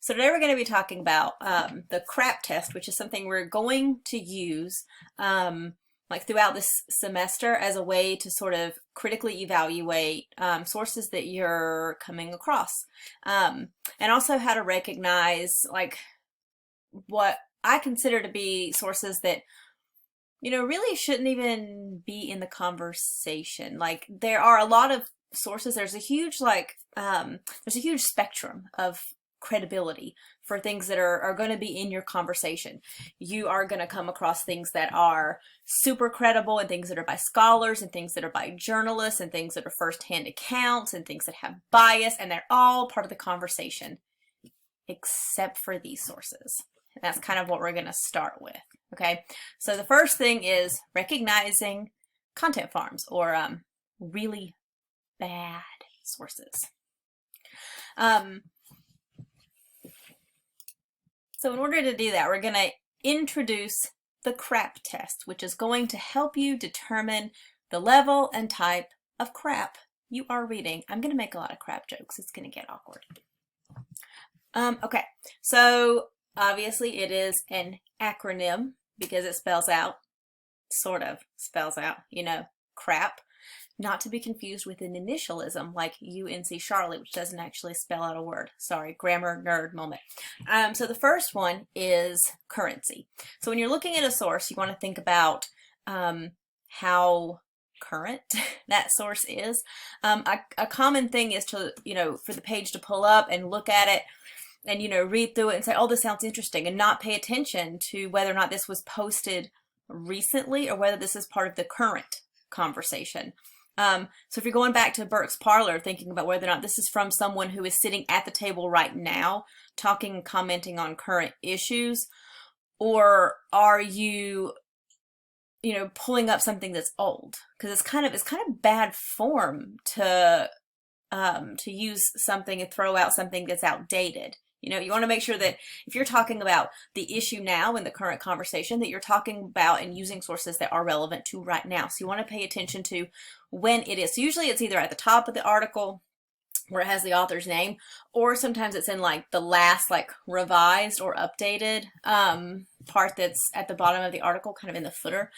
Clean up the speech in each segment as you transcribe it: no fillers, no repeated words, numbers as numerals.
So today we're going to be talking about the CRAP test, which is something we're going to use like throughout this semester as a way to sort of critically evaluate sources that you're coming across, and also how to recognize like what I consider to be sources that really shouldn't even be in the conversation. Like there are a lot of sources. There's a huge there's a huge spectrum of credibility for things that are going to be in your conversation. You are going to come across things that are super credible and things that are by scholars and things that are by journalists and things that are firsthand accounts and things that have bias, and they're all part of the conversation except for these sources. And that's kind of what we're going to start with. Okay, so the first thing is recognizing content farms or really bad sources. So in order to do that, we're going to introduce the CRAP test, which is going to help you determine the level and type of crap you are reading. I'm going to make a lot of crap jokes. It's going to get awkward. Okay, so obviously it is an acronym because it spells out, sort of spells out, crap. Not to be confused with an initialism like UNC Charlotte, which doesn't actually spell out a word. Sorry, grammar nerd moment. So the first one is currency. So when you're looking at a source, you want to think about how current that source is. A common thing is to, for the page to pull up and look at it and, read through it and say, oh, this sounds interesting, and not pay attention to whether or not this was posted recently or whether this is part of the current conversation. So if you're going back to Burke's Parlor, thinking about whether or not this is from someone who is sitting at the table right now, talking and commenting on current issues, or are you, pulling up something that's old? Because it's kind of bad form to use something and throw out something that's outdated. You want to make sure that if you're talking about the issue now in the current conversation, that you're talking about and using sources that are relevant to right now. So you want to pay attention to when it is. So usually it's either at the top of the article where it has the author's name, or sometimes it's in like the last revised or updated part that's at the bottom of the article, kind of in the footer.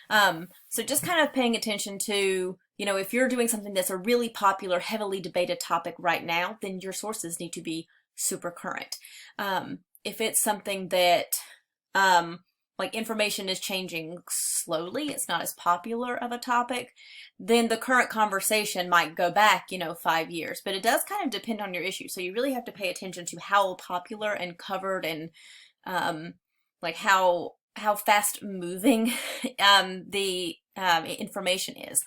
So just kind of paying attention to, if you're doing something that's a really popular, heavily debated topic right now, then your sources need to be super current. If it's something that information is changing slowly, it's not as popular of a topic, then the current conversation might go back 5 years, but it does kind of depend on your issue. So you really have to pay attention to how popular and covered and how fast moving the information is.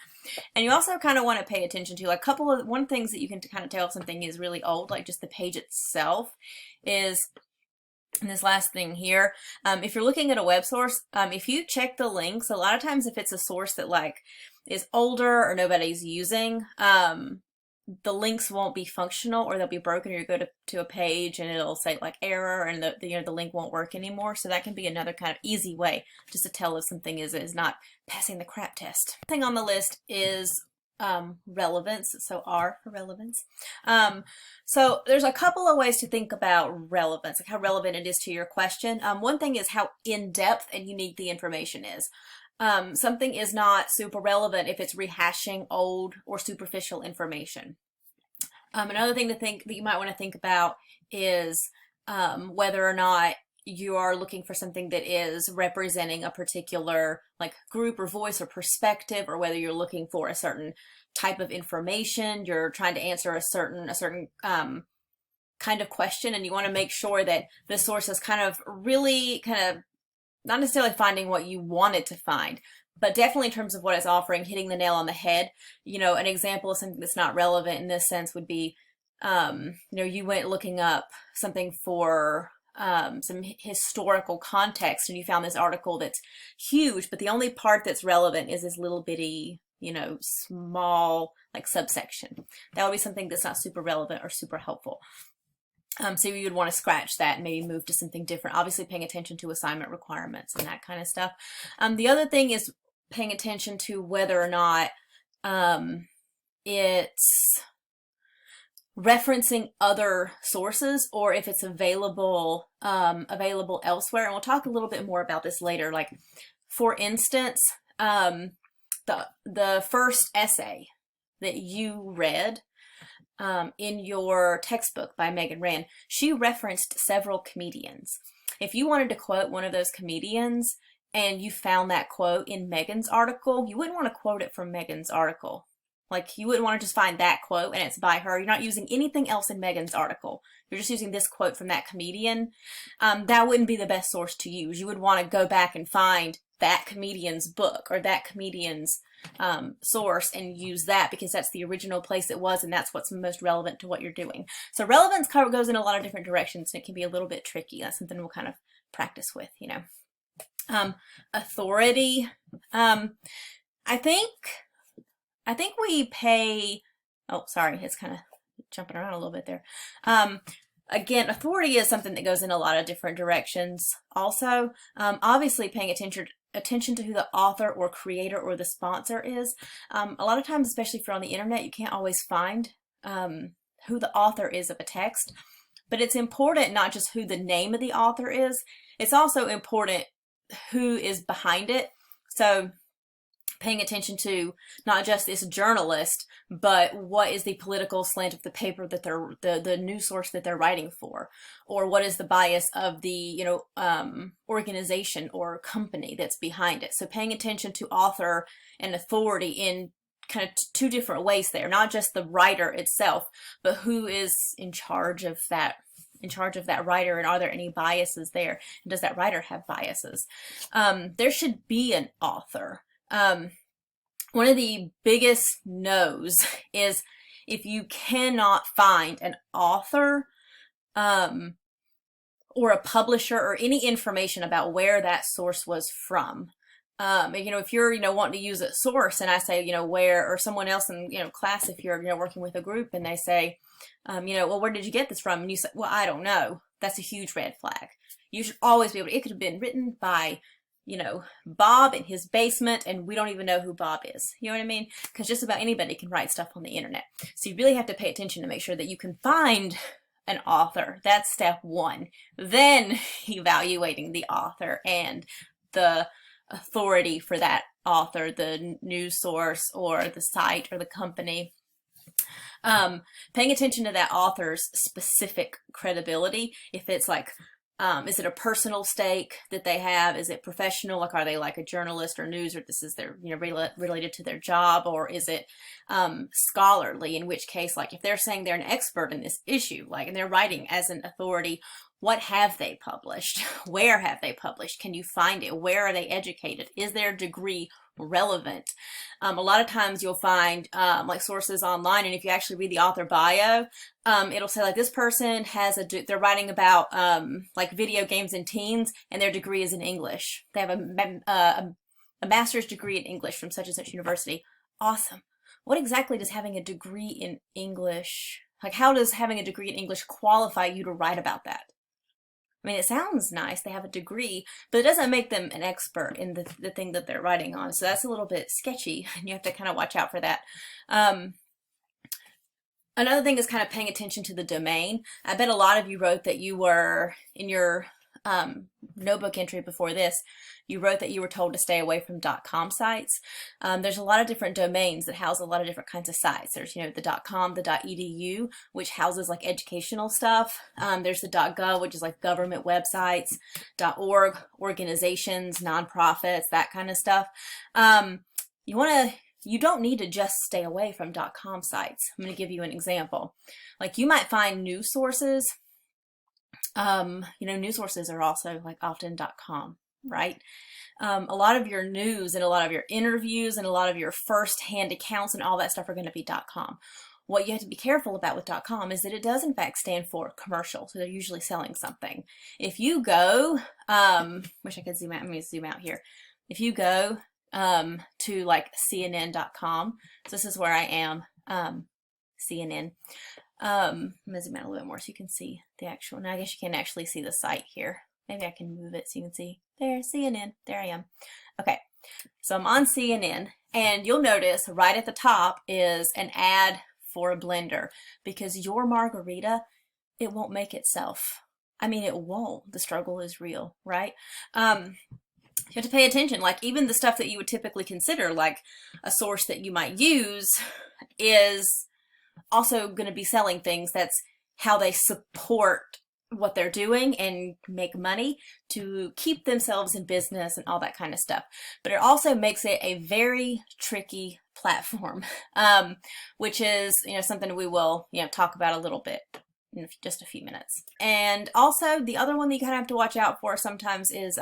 And you also kind of want to pay attention to one things that you can kind of tell if something is really old, like just the page itself, is, and this last thing here, if you're looking at a web source, if you check the links, a lot of times if it's a source that is older or nobody's using, the links won't be functional, or they'll be broken, or you go to a page and it'll say error, and the link won't work anymore. So that can be another kind of easy way just to tell if something is not passing the CRAP test. Thing on the list is relevance, so R for relevance. So there's a couple of ways to think about relevance, like how relevant it is to your question. One thing is how in-depth and unique the information is. Something is not super relevant if it's rehashing old or superficial information. Another thing that you might want to think about is whether or not you are looking for something that is representing a particular group or voice or perspective, or whether you're looking for a certain type of information. You're trying to answer a certain kind of question, and you want to make sure that the source is really not necessarily finding what you wanted to find, but definitely in terms of what it's offering, hitting the nail on the head. An example of something that's not relevant in this sense would be, you went looking up something for some historical context, and you found this article that's huge, but the only part that's relevant is this little bitty, small subsection. That would be something that's not super relevant or super helpful. So you would want to scratch that and maybe move to something different, obviously paying attention to assignment requirements and that kind of stuff. The other thing is paying attention to whether or not it's referencing other sources, or if it's available available elsewhere. And we'll talk a little bit more about this later. Like, for instance, the first essay that you read in your textbook by Megan Rand, she referenced several comedians. If you wanted to quote one of those comedians and you found that quote in Megan's article, you wouldn't want to quote it from Megan's article. Like, you wouldn't want to just find that quote and it's by her. You're not using anything else in Megan's article. You're just using this quote from that comedian. That wouldn't be the best source to use. You would want to go back and find that comedian's book or that comedian's source and use that, because that's the original place it was and that's what's most relevant to what you're doing. So relevance goes in a lot of different directions and it can be a little bit tricky. That's something we'll kind of practice with, you know. Authority. I think we pay, oh, sorry, it's kind of jumping around a little bit there. Again, authority is something that goes in a lot of different directions also. Obviously paying attention to who the author or creator or the sponsor is. A lot of times, especially if you're on the internet, you can't always find who the author is of a text, but it's important not just who the name of the author is, it's also important who is behind it. So paying attention to not just this journalist, but what is the political slant of the paper that they're the news source that they're writing for, or what is the bias of the, you know, organization or company that's behind it. So paying attention to author and authority in kind of two different ways there, not just the writer itself, but who is in charge of that writer, and are there any biases there? And does that writer have biases? There should be an author. One of the biggest no's is if you cannot find an author or a publisher or any information about where that source was from. You know, if you're, you know, wanting to use a source and I say, you know, where, or someone else in, you know, class, if you're, you know, working with a group and they say, you know, well, where did you get this from? And you say, well, I don't know. That's a huge red flag. You should always be able to, it could have been written by, you know, Bob in his basement, and we don't even know who Bob is. You know what I mean? Because just about anybody can write stuff on the internet. So you really have to pay attention to make sure that you can find an author. That's step one. Then evaluating the author and the authority for that author, the news source or the site or the company. Paying attention to that author's specific credibility. If it's like, is it a personal stake that they have? Is it professional? Like, are they like a journalist or news, or this is their, you know, related to their job? Or is it scholarly? In which case, like, if they're saying they're an expert in this issue, like, and they're writing as an authority, what have they published? Where have they published? Can you find it? Where are they educated? Is their degree relevant? A lot of times you'll find like sources online, and if you actually read the author bio, it'll say like this person has they're writing about like video games and teens, and their degree is in English. They have a master's degree in English from such and such university. Awesome. What exactly does having a degree in English, like how does having a degree in English qualify you to write about that? I mean, it sounds nice, they have a degree, but it doesn't make them an expert in the thing that they're writing on. So that's a little bit sketchy, and you have to kind of watch out for that. Another thing is kind of paying attention to the domain. I bet a lot of you wrote that you were, in your notebook entry before this, you wrote that you were told to stay away from .com sites. There's a lot of different domains that house a lot of different kinds of sites. There's, you know, the .com, the .edu, which houses like educational stuff. There's the .gov, which is like government websites, .org, organizations, nonprofits, that kind of stuff. You don't need to just stay away from .com sites. I'm going to give you an example. Like, you might find news sources. You know, news sources are also like often .com, right? A lot of your news and a lot of your interviews and a lot of your first-hand accounts and all that stuff are going to be .com. What you have to be careful about with .com is that it does in fact stand for commercial, so they're usually selling something. If you go, wish I could zoom out, let me zoom out here. If you go to like CNN.com, so this is where I am, CNN. I'm gonna zoom out a little bit more so you can see the actual, now I guess you can actually see the site here. Maybe I can move it so you can see, there, CNN, there I am. Okay, so I'm on CNN, and you'll notice right at the top is an ad for a blender, because your margarita, it won't make itself. I mean, it won't. The struggle is real, right? You have to pay attention. Like, even the stuff that you would typically consider like a source that you might use is also going to be selling things. That's how they support what they're doing and make money to keep themselves in business and all that kind of stuff. But it also makes it a very tricky platform, which is, something we will, talk about a little bit in just a few minutes. And also the other one that you kind of have to watch out for sometimes is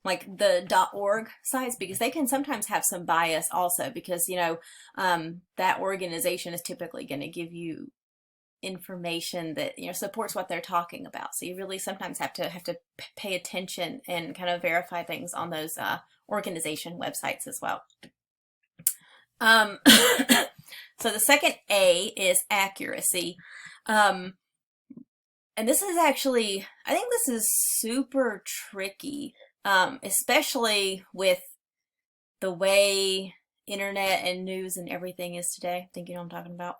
like the .org sites, because they can sometimes have some bias also, because that organization is typically going to give you information that supports what they're talking about. So you really sometimes have to pay attention and kind of verify things on those organization websites as well. So the second A is accuracy. And this is actually, I think this is super tricky, especially with the way internet and news and everything is today. I think you know what I'm talking about.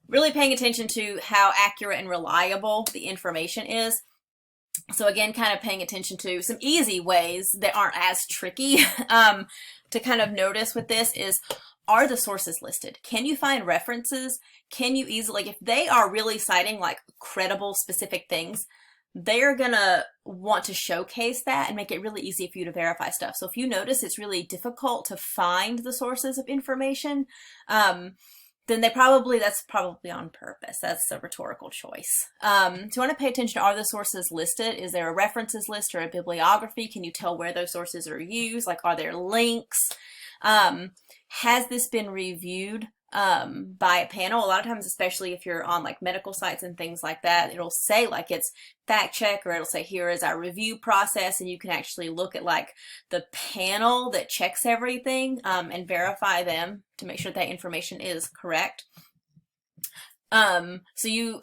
Really paying attention to how accurate and reliable the information is. So again, kind of paying attention to some easy ways that aren't as tricky to kind of notice with this is, are the sources listed? Can you find references? Can you easily, like if they are really citing like credible specific things, they're gonna want to showcase that and make it really easy for you to verify stuff. So if you notice it's really difficult to find the sources of information, then that's probably on purpose. That's a rhetorical choice. So you want to pay attention to, are the sources listed? Is there a references list or a bibliography? Can you tell where those sources are used? Like, are there links? Has this been reviewed by a panel? A lot of times, especially if you're on like medical sites and things like that, it'll say like it's fact check, or it'll say here is our review process, and you can actually look at like the panel that checks everything and verify them to make sure that information is correct. So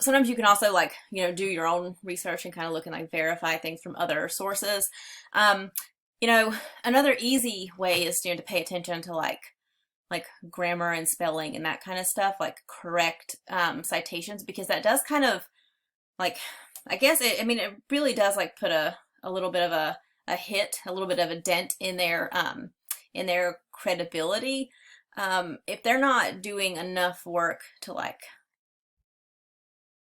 sometimes you can also like do your own research and kind of look and like verify things from other sources. Another easy way is to pay attention to like grammar and spelling and that kind of stuff, like correct citations, because that does kind of like, I guess it really does like put a little bit of a hit, a little bit of a dent in their credibility. If they're not doing enough work to like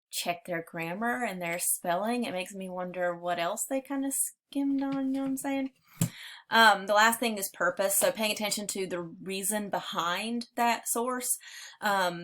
check their grammar and their spelling, it makes me wonder what else they kind of skimmed on, you know what I'm saying? The last thing is purpose. So paying attention to the reason behind that source.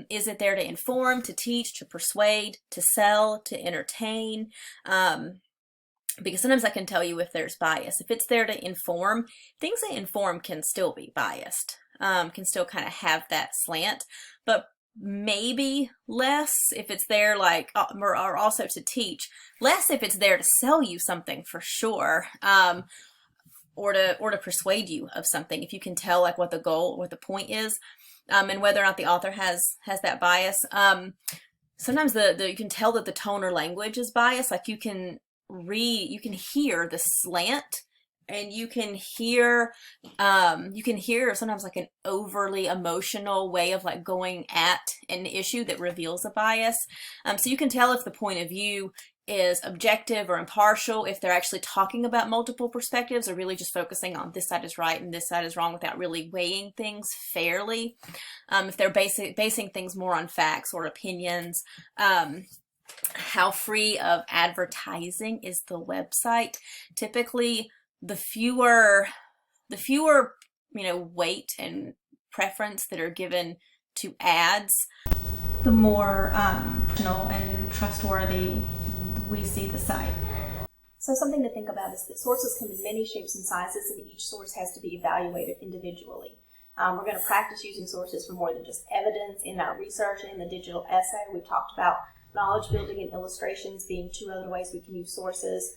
Is it there to inform, to teach, to persuade, to sell, to entertain? Because sometimes I can tell you if there's bias. If it's there to inform, things that inform can still be biased, can still kind of have that slant, but maybe less if it's there like, or also to teach, less if it's there to sell you something for sure. Or to persuade you of something, if you can tell like what the goal, what the point is, and whether or not the author has that bias. Sometimes you can tell that the tone or language is biased. Like you can hear the slant, and you can hear sometimes like an overly emotional way of like going at an issue that reveals a bias. So you can tell if the point of view is objective or impartial, if they're actually talking about multiple perspectives or really just focusing on this side is right and this side is wrong without really weighing things fairly. If they're basing things more on facts or opinions. How free of advertising is the website? Typically, the fewer weight and preference that are given to ads, the more personal and trustworthy we see the site. So something to think about is that sources come in many shapes and sizes, and each source has to be evaluated individually. We're going to practice using sources for more than just evidence in our research and in the digital essay. We've talked about knowledge building and illustrations being two other ways we can use sources.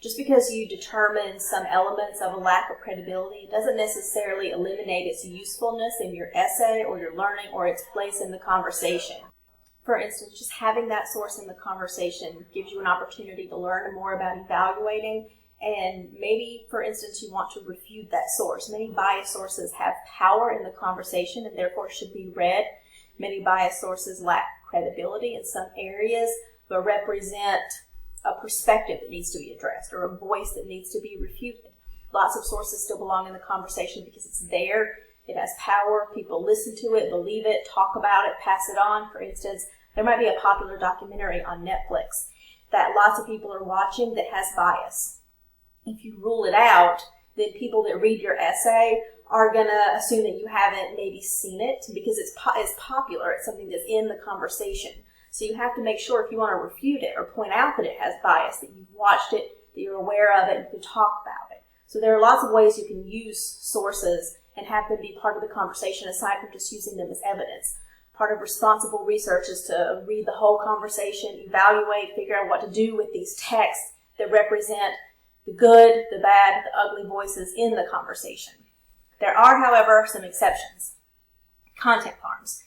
Just because you determine some elements of a lack of credibility, it doesn't necessarily eliminate its usefulness in your essay or your learning or its place in the conversation. For instance, just having that source in the conversation gives you an opportunity to learn more about evaluating, and maybe, for instance, you want to refute that source. Many biased sources have power in the conversation and therefore should be read. Many biased sources lack credibility in some areas, but represent a perspective that needs to be addressed or a voice that needs to be refuted. Lots of sources still belong in the conversation because it's there. It has power. People listen to it, believe it, talk about it, pass it on. For instance, there might be a popular documentary on Netflix that lots of people are watching that has bias. If you rule it out, then people that read your essay are going to assume that you haven't maybe seen it because it's popular. It's something that's in the conversation. So you have to make sure if you want to refute it or point out that it has bias, that you've watched it, that you're aware of it, and you can talk about it. So there are lots of ways you can use sources and have them be part of the conversation aside from just using them as evidence. Part of responsible research is to read the whole conversation, evaluate, figure out what to do with these texts that represent the good, the bad, the ugly voices in the conversation. There are, however, some exceptions. Content farms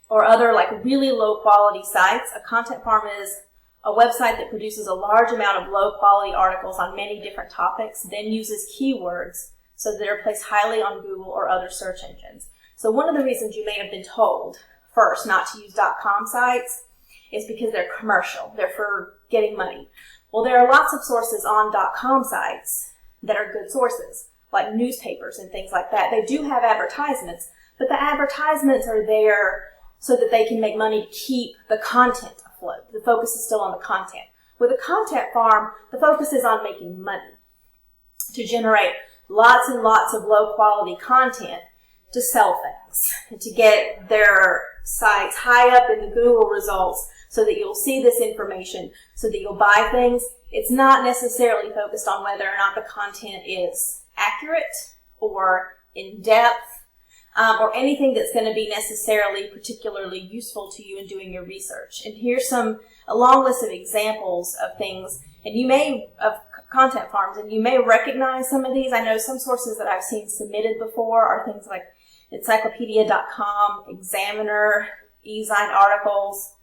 or other like really low quality sites. A content farm is a website that produces a large amount of low quality articles on many different topics, then uses keywords so that they're placed highly on Google or other search engines. So one of the reasons you may have been told first not to use .com sites is because they're commercial. They're for getting money. Well, there are lots of sources on .com sites that are good sources, like newspapers and things like that. They do have advertisements, but the advertisements are there so that they can make money to keep the content afloat. The focus is still on the content. With a content farm, the focus is on making money to generate lots and lots of low quality content to sell things and to get their sites high up in the Google results so that you'll see this information, so that you'll buy things. It's not necessarily focused on whether or not the content is accurate or in depth or anything that's going to be necessarily particularly useful to you in doing your research. And here's a long list of examples of things, and of content farms, and you may recognize some of these. I know some sources that I've seen submitted before are things like encyclopedia.com, Examiner, eZine articles,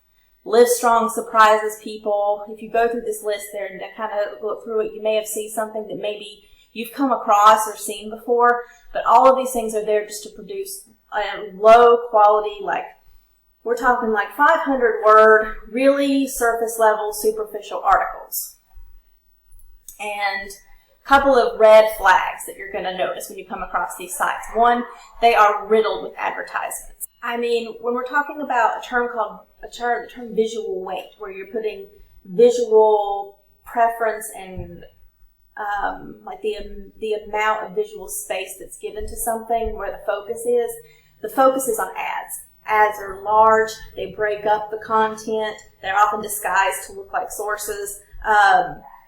Livestrong surprises people. If you go through this list there and kind of look through it, you may have seen something that maybe you've come across or seen before, but all of these things are there just to produce low quality, like we're talking like 500 word, really surface level, superficial articles. And a couple of red flags that you're going to notice when you come across these sites. One, they are riddled with advertisements. I mean, when we're talking about the term visual weight, where you're putting visual preference and like the amount of visual space that's given to something, where the focus is on ads. Ads are large, they break up the content, they're often disguised to look like sources.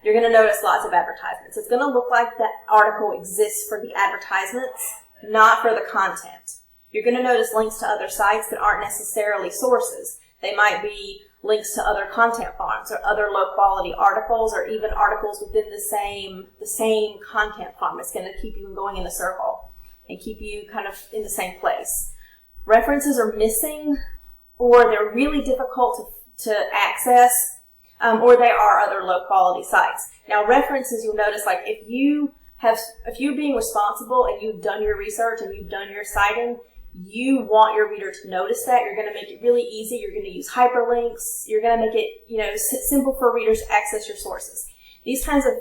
You're going to notice lots of advertisements. It's going to look like that article exists for the advertisements, not for the content. You're going to notice links to other sites that aren't necessarily sources. They might be links to other content farms or other low quality articles or even articles within the same content farm. It's going to keep you going in a circle and keep you kind of in the same place. References are missing, or they're really difficult to access, or they are other low quality sites. Now references, you'll notice, like if you're being responsible and you've done your research and you've done your citing, you want your reader to notice that. You're going to make it really easy. You're going to use hyperlinks. You're going to make it, simple for readers to access your sources. These kinds of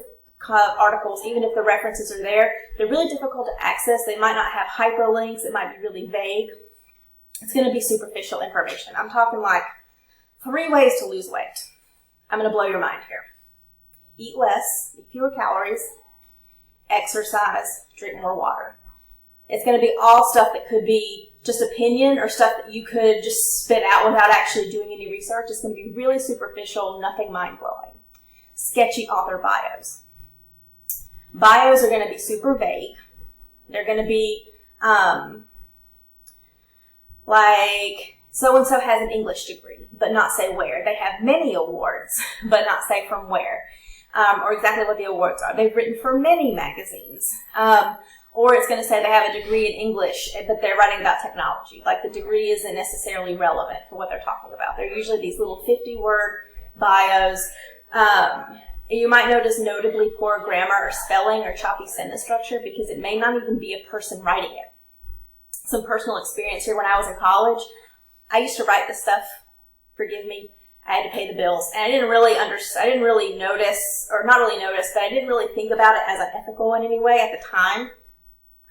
articles, even if the references are there, they're really difficult to access. They might not have hyperlinks. It might be really vague. It's going to be superficial information. I'm talking like 3 ways to lose weight. I'm going to blow your mind here. Eat less, eat fewer calories, exercise, drink more water. It's going to be all stuff that could be just opinion or stuff that you could just spit out without actually doing any research. It's going to be really superficial, nothing mind-blowing. Sketchy author bios. Bios are going to be super vague. They're going to be like so-and-so has an English degree, but not say where. They have many awards, but not say from where, or exactly what the awards are. They've written for many magazines. Or it's going to say they have a degree in English, but they're writing about technology. Like the degree isn't necessarily relevant for what they're talking about. They're usually these little 50-word bios. You might notice notably poor grammar or spelling or choppy sentence structure because it may not even be a person writing it. Some personal experience here. When I was in college, I used to write this stuff, forgive me, I had to pay the bills, and I didn't really notice, but I didn't really think about it as unethical in any way at the time.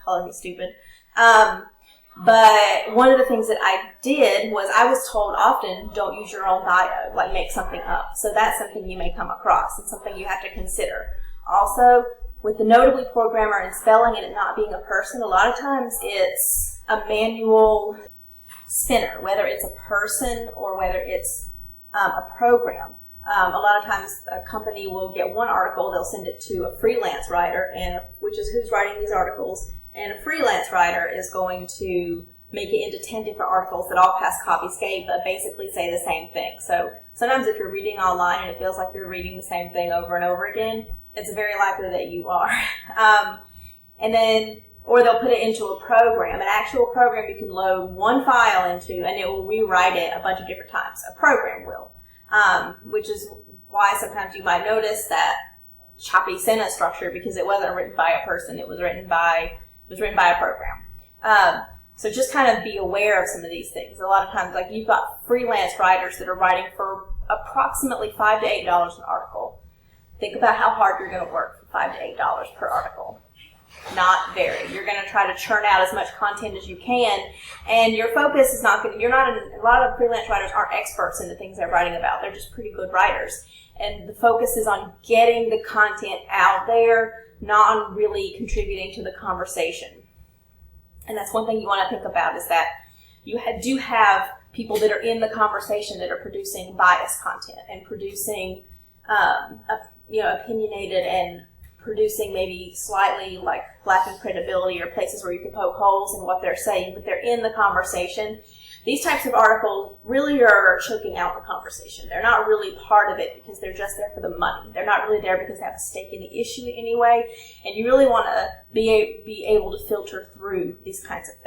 Calling me stupid. But one of the things that I did was I was told often, don't use your own bio, like make something up. So that's something you may come across and something you have to consider. Also, with the notably poor grammar and spelling and it not being a person, a lot of times it's a manual spinner, whether it's a person or whether it's a program. A lot of times a company will get one article, they'll send it to a freelance writer, which is who's writing these articles, and a freelance writer is going to make it into 10 different articles that all pass Copyscape but basically say the same thing. So sometimes if you're reading online and it feels like you're reading the same thing over and over again, it's very likely that you are. Or they'll put it into a program, an actual program you can load one file into and it will rewrite it a bunch of different times. A program will, which is why sometimes you might notice that choppy sentence structure because it wasn't written by a person, it was written by a program. So just kind of be aware of some of these things. A lot of times, like you've got freelance writers that are writing for approximately $5 to $8 an article. Think about how hard you're going to work for $5 to $8 per article. Not very. You're going to try to churn out as much content as you can, and your focus is not going to, a lot of freelance writers aren't experts in the things they're writing about. They're just pretty good writers. And the focus is on getting the content out there, not on really contributing to the conversation. And that's one thing you want to think about is that you do have people that are in the conversation that are producing biased content and producing, opinionated and producing maybe slightly like lacking credibility or places where you can poke holes in what they're saying, but they're in the conversation. These types of articles really are choking out the conversation. They're not really part of it because they're just there for the money. They're not really there because they have a stake in the issue in any way. And you really want to be able to filter through these kinds of things.